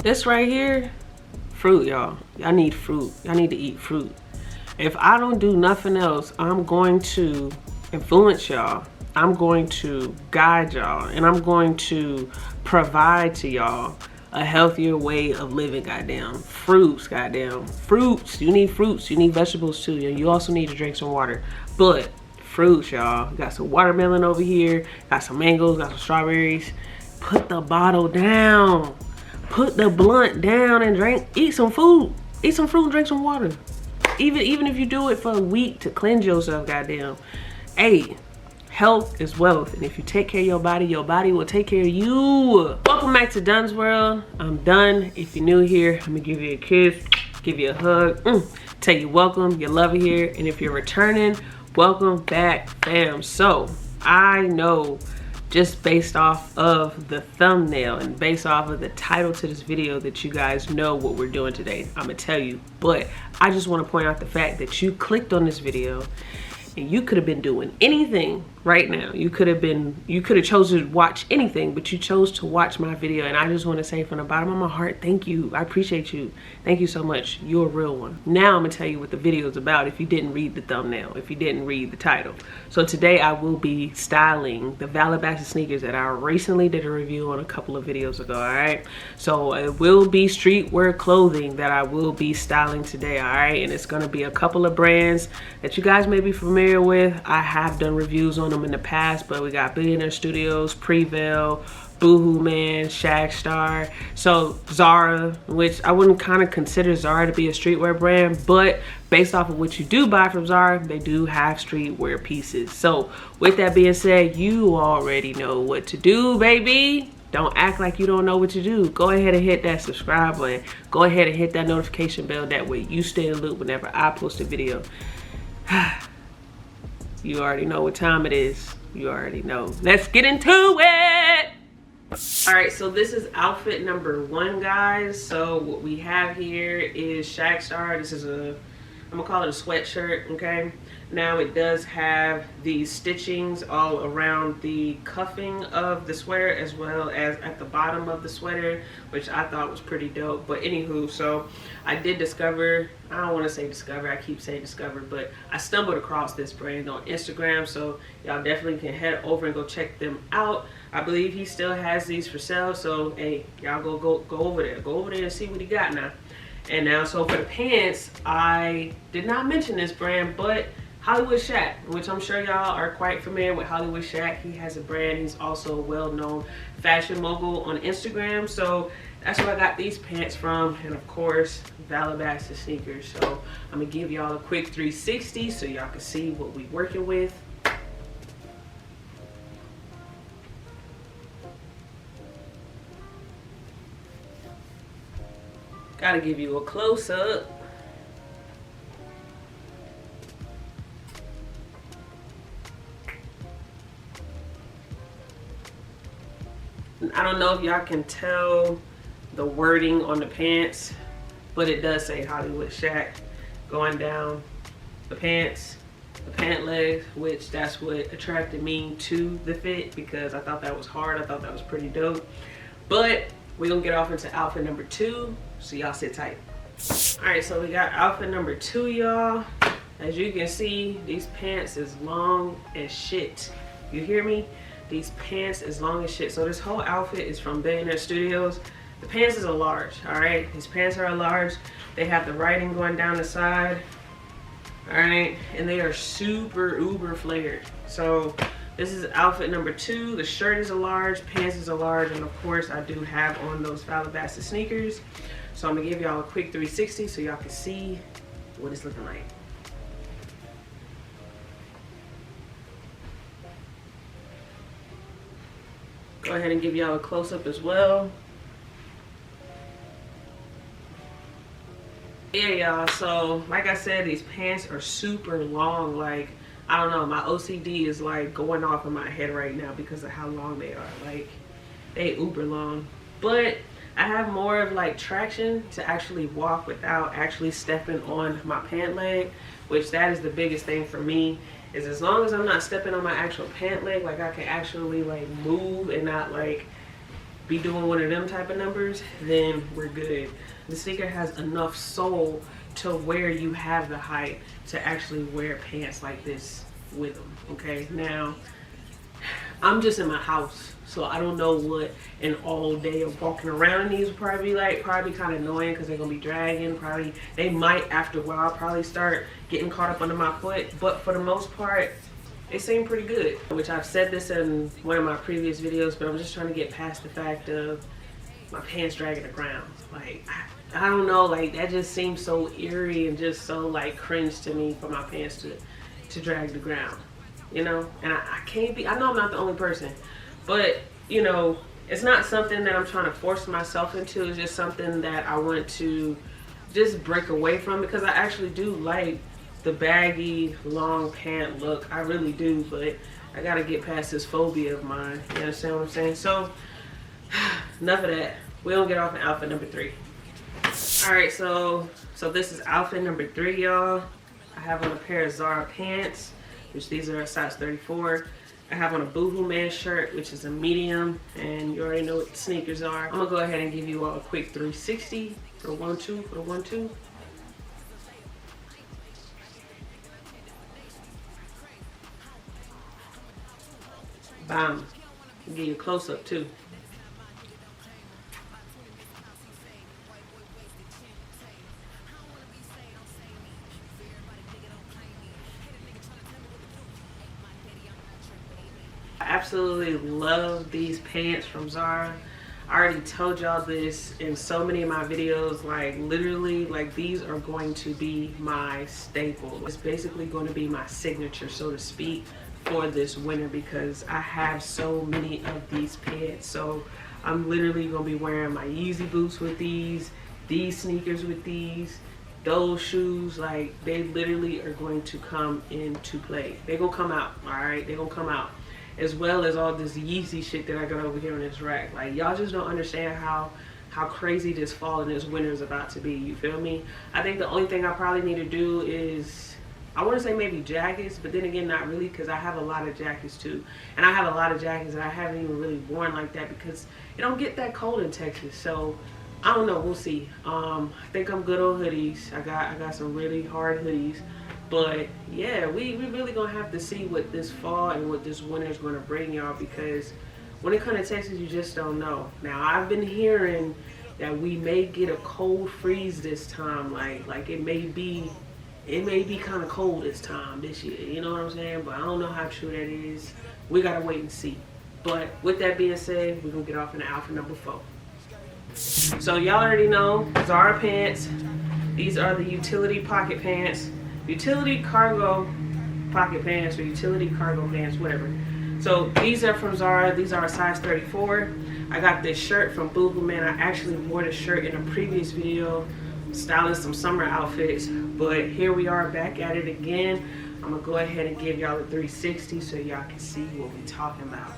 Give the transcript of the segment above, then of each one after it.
This right here, fruit, y'all. Y'all need fruit. Y'all need to eat fruit. If I don't do nothing else, I'm going to influence y'all. I'm going to guide y'all, and I'm going to provide to y'all a healthier way of living. Goddamn fruits, goddamn fruits. You need fruits. You need vegetables too. And you also need to drink some water. But fruits, y'all. Got some watermelon over here. Got some mangoes. Got some strawberries. Put the bottle down. Put the blunt down and drink. Eat some food. Eat some fruit and drink some water. Even if you do it for a week to cleanse yourself, goddamn. Hey, health is wealth, and if you take care of your body will take care of you. Welcome back to DunnZWorld. I'm done. If you're new here, I'm gonna give you a kiss, give you a hug, tell you welcome, you love it here. And if you're returning, welcome back, fam. So I know, just based off of the thumbnail and based off of the title to this video, that you guys know what we're doing today. I'm gonna tell you, but I just want to point out the fact that you clicked on this video and you could have been doing anything right now. You could have chosen to watch anything, but you chose to watch my video. And I just want to say from the bottom of my heart, thank you. I appreciate you. Thank you so much. You're a real one. Now I'm gonna tell you what the video is about if you didn't read the thumbnail, if you didn't read the title. So today I will be styling the VALABASAS sneakers that I recently did a review on a couple of videos ago, all right? So it will be streetwear clothing that I will be styling today, all right? And it's gonna be a couple of brands that you guys may be familiar with. I have done reviews on them in the past, but we got Billionaire Studios, Prevail, Boohoo Man, Shagstar, so Zara, which I wouldn't kind of consider Zara to be a streetwear brand, but based off of what you do buy from Zara, they do have streetwear pieces. So with that being said, you already know what to do, baby. Don't act like you don't know what to do. Go ahead and hit that subscribe button. Go ahead and hit that notification bell. That way you stay in the loop whenever I post a video. You already know what time it is. You already know. Let's get into it. All right, so this is outfit number 1, guys. So what we have here is Shagstar. This is I'm gonna call it a sweatshirt, okay? Now it does have these stitchings all around the cuffing of the sweater, as well as at the bottom of the sweater, which I thought was pretty dope. But anywho, so I did discover, I don't want to say discover, I keep saying discover, but I stumbled across this brand on Instagram, so y'all definitely can head over and go check them out. I believe he still has these for sale, so hey, y'all go over there and see what he got now. And now, so for the pants, I did not mention this brand, but Hollywood Shaq, which I'm sure y'all are quite familiar with Hollywood Shaq. He has a brand. He's also a well-known fashion mogul on Instagram. So that's where I got these pants from. And of course, VALABASAS sneakers. So I'm gonna give y'all a quick 360 so y'all can see what we working with. Gotta give you a close-up. I don't know if y'all can tell the wording on the pants, but it does say Hollywood Shaq going down the pants, the pant legs, which that's what attracted me to the fit, because I thought that was hard. I thought that was pretty dope. But we're gonna get off into outfit number 2, so y'all sit tight. All right, so we got outfit number 2, y'all. As you can see, these pants is long as shit. You hear me? These pants is long as shit. So this whole outfit is from Billionaire Studios. The pants is a large, all right? These pants are a large. They have the writing going down the side, all right? And they are super uber flared. So this is outfit number 2. The shirt is a large, pants is a large, and of course I do have on those VALABASAS sneakers. So I'm gonna give y'all a quick 360 so y'all can see what it's looking like. Go ahead and give y'all a close-up as well. Yeah, y'all, so like I said, these pants are super long. Like, I don't know, my OCD is like going off in my head right now because of how long they are. Like, they uber long. But I have more of like traction to actually walk without actually stepping on my pant leg, which that is the biggest thing for me. Is as long as I'm not stepping on my actual pant leg, like I can actually like move and not like be doing one of them type of numbers, then we're good. The sneaker has enough sole to where you have the height to actually wear pants like this with them, okay? Now, I'm just in my house, so I don't know what an all day of walking around in these would probably be like. Probably kind of annoying because they're gonna be dragging. Probably they might after a while probably start getting caught up under my foot, but for the most part, they seem pretty good. Which I've said this in one of my previous videos, but I'm just trying to get past the fact of my pants dragging the ground. Like, I don't know, like that just seems so eerie and just so like cringe to me for my pants to drag the ground, you know? And I can't be, I know I'm not the only person, but you know, it's not something that I'm trying to force myself into. It's just something that I want to just break away from, because I actually do like the baggy long pant look. I really do, but I gotta get past this phobia of mine. You understand what I'm saying? So enough of that. We're gonna get off in outfit number 3. All right, so this is outfit number 3, y'all. I have on a pair of Zara pants, which these are a size 34. I have on a Boohoo Man shirt, which is a medium, and you already know what the sneakers are. I'm gonna go ahead and give you all a quick 360 for the 1-2. Bam. I'll give you a close up too. I absolutely love these pants from Zara. I already told y'all this in so many of my videos, like literally, like these are going to be my staple. It's basically going to be my signature, so to speak, for this winter, because I have so many of these pants. So I'm literally going to be wearing my Yeezy boots with these sneakers with these, those shoes. Like they literally are going to come into play. They're going to come out, all right? They're going to come out. As well as all this Yeezy shit that I got over here on this rack. Like y'all just don't understand how crazy this fall and this winter is about to be. You feel me? I think the only thing I probably need to do is, I want to say maybe jackets, but then again not really, because I have a lot of jackets too. And I have a lot of jackets that I haven't even really worn like that because it don't get that cold in Texas. So I don't know, we'll see. I think I'm good on hoodies. I got some really hard hoodies. But yeah, we really gonna have to see what this fall and what this winter is gonna bring y'all, because when it comes to Texas, you just don't know. Now I've been hearing that we may get a cold freeze this time. Like it may be kind of cold this time this year. You know what I'm saying? But I don't know how true that is. We gotta wait and see. But with that being said, we're gonna get off into outfit number 4. So y'all already know Zara pants. These are the utility pocket pants. Utility cargo pocket pants or utility cargo pants, whatever. So these are from Zara. These are a size 34. I got this shirt from Boohoo Man. I actually wore this shirt in a previous video styling some summer outfits, but here we are back at it again. I'm gonna go ahead and give y'all a 360 so y'all can see what we're talking about.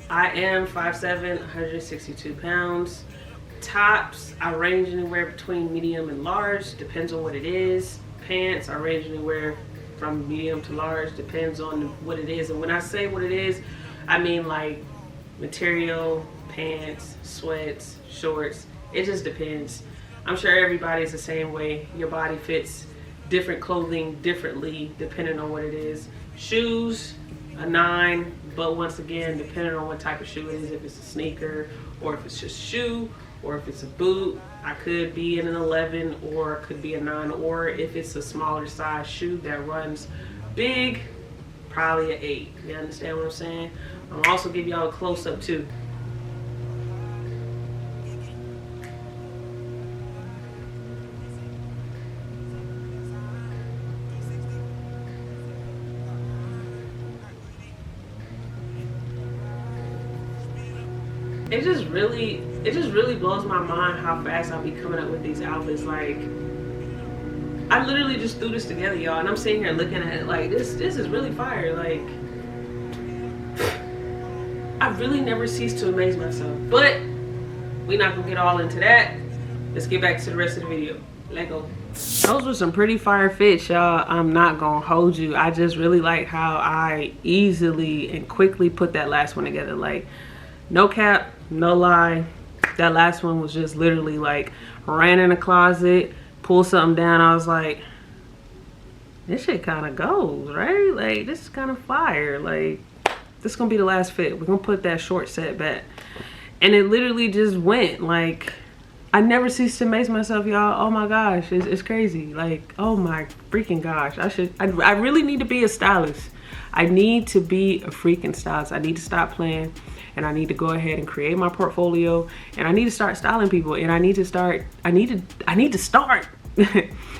I am 5'7", 162 pounds. Tops, I range anywhere between medium and large, depends on what it is. Pants, I range anywhere from medium to large, depends on what it is. And when I say what it is, I mean like material, pants, sweats, shorts. It just depends. I'm sure everybody's the same way. Your body fits different clothing differently depending on what it is. Shoes, a 9, but once again, depending on what type of shoe it is, if it's a sneaker or if it's just shoe or if it's a boot, I could be in an 11 or could be a 9, or if it's a smaller size shoe that runs big, probably an 8. You understand what I'm saying? I'll also give y'all a close up too. It just really blows my mind how fast I'll be coming up with these outfits. Like, I literally just threw this together, y'all, and I'm sitting here looking at it like this is really fire. Like, I really never cease to amaze myself. But we're not gonna get all into that. Let's get back to the rest of the video. Lego. Those were some pretty fire fits, y'all. I'm not gonna hold you. I just really like how I easily and quickly put that last one together. Like, no cap, no lie. That last one was just literally like, ran in the closet, pulled something down. I was like, this shit kind of goes, right? Like, this is kind of fire. Like, this is gonna be the last fit. We're gonna put that short set back. And it literally just went. Like, I never cease to amaze myself, y'all. Oh my gosh, it's crazy. Like, oh my freaking gosh. I really need to be a stylist. I need to be a freaking stylist. I need to stop playing, and I need to go ahead and create my portfolio, and I need to start styling people, and I need to start.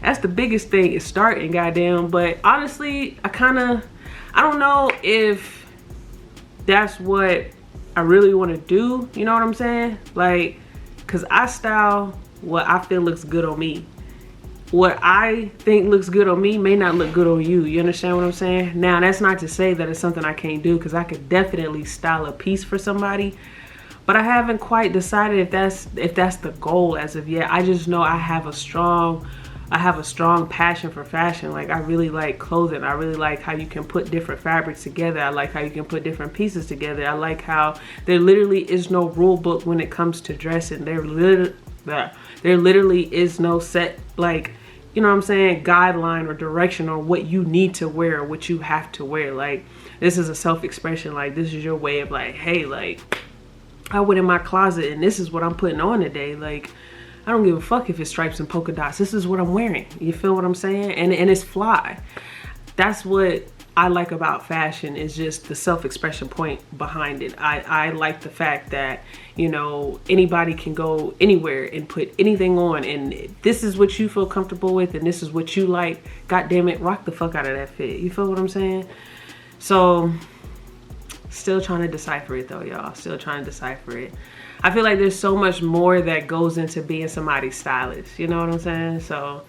That's the biggest thing, is starting, goddamn. But honestly, I don't know if that's what I really want to do. You know what I'm saying? Like, cause I style what I feel looks good on me. What I think looks good on me may not look good on you. You understand what I'm saying? Now, that's not to say that it's something I can't do, because I could definitely style a piece for somebody, but I haven't quite decided if that's the goal as of yet. I just know I have a strong passion for fashion. Like, I really like clothing. I really like how you can put different fabrics together. I like how you can put different pieces together. I like how there literally is no rule book when it comes to dressing. There literally is no set, like, you know what I'm saying, guideline or direction on what you need to wear or what you have to wear. Like, this is a self-expression. Like, this is your way of like, hey, like, I went in my closet and this is what I'm putting on today. Like, I don't give a fuck if it's stripes and polka dots. This is what I'm wearing. You feel what I'm saying? And it's fly. That's what I like about fashion, is just the self-expression point behind it. I like the fact that, you know, anybody can go anywhere and put anything on, and this is what you feel comfortable with and this is what you like. God damn it, rock the fuck out of that fit. You feel what I'm saying? So, still trying to decipher it though, y'all. Still trying to decipher it. I feel like there's so much more that goes into being somebody's stylist. You know what I'm saying? So,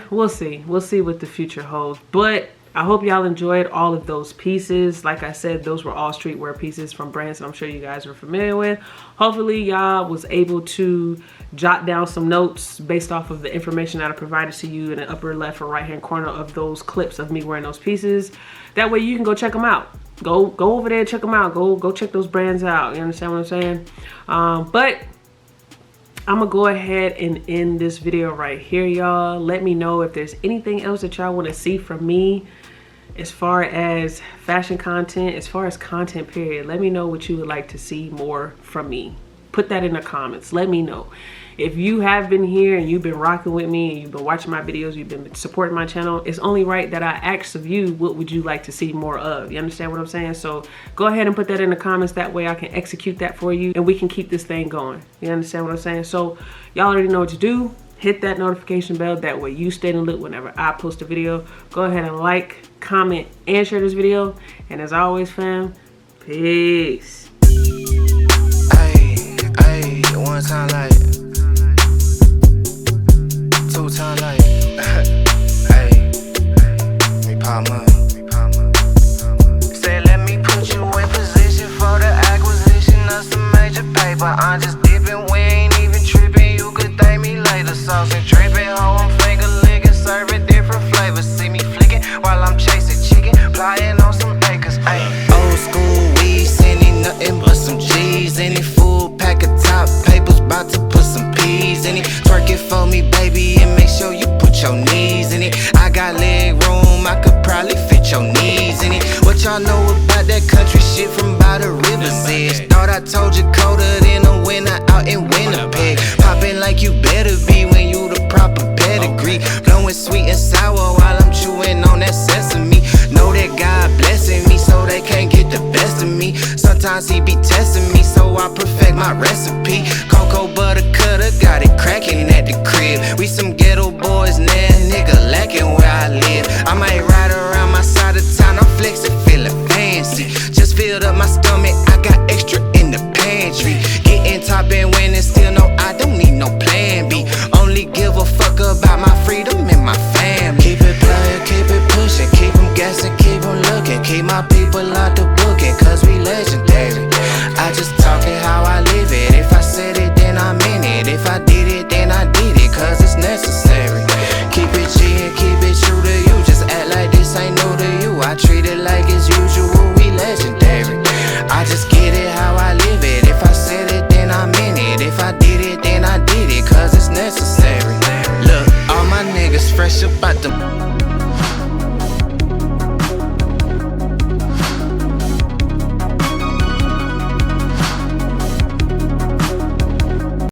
we'll see. We'll see what the future holds. But I hope y'all enjoyed all of those pieces. Like I said, those were all streetwear pieces from brands that I'm sure you guys are familiar with. Hopefully y'all was able to jot down some notes based off of the information that I provided to you in the upper left or right hand corner of those clips of me wearing those pieces. That way you can go check them out. Go over there, check them out. Go check those brands out. You understand what I'm saying? But I'm gonna go ahead and end this video right here, y'all. Let me know if there's anything else that y'all want to see from me as far as fashion content, as far as content period. Let me know what you would like to see more from me. Put that in the comments. Let me know. If you have been here and you've been rocking with me and you've been watching my videos, you've been supporting my channel, it's only right that I ask of you, what would you like to see more of? You understand what I'm saying? So go ahead and put that in the comments. That way I can execute that for you and we can keep this thing going. You understand what I'm saying? So y'all already know what to do. Hit that notification bell. That way you stay in the loop whenever I post a video. Go ahead and like, comment, and share this video. And as always, fam, peace. Ay, one time like, two time like, ay, me pop up. Say let me put you in position for the acquisition of some major paper. I'm just dipping, we ain't even tripping. You could thank me later. Sauce and dripping, hoe, I'm finger licking, serving different flavors. See me flicking while I'm chasing chicken, flying on some acres. Ay, old school weed, sending nothing but some G's. Any food pack of top papers, about to put some P's in it. Twerk it for me, baby, and make sure you put your knees in it. I got leg room, I could probably fit your knees in it. What y'all know about that country shit from by the river's edge? Thought I told you colder than a winter out in Winnipeg. Popping like you better be when you the proper pedigree. Blowing sweet and sour while I'm chewing on that sesame. Know that God blessing me so they can't get the best of me. Sometimes he be testing me so I perfect my recipe. Cocoa butter cutter, got it cracking at the crib. We some ghetto boys now, nigga lacking where I live. I might ride around my side of town, I'm flexing, feeling fancy. Just filled up my stomach, I got extra in the pantry. Getting top and winning, still no, I don't need no plan B. Only give a fuck about my freedom and my family. Keep it playing, keep it pushing, keep them guessing, keep them looking. Keep my people out the booking, cause we legendary. I just talking how I live it. If I said it, then I meant it. If I did it, then I did it, cause it's necessary. bitch about them.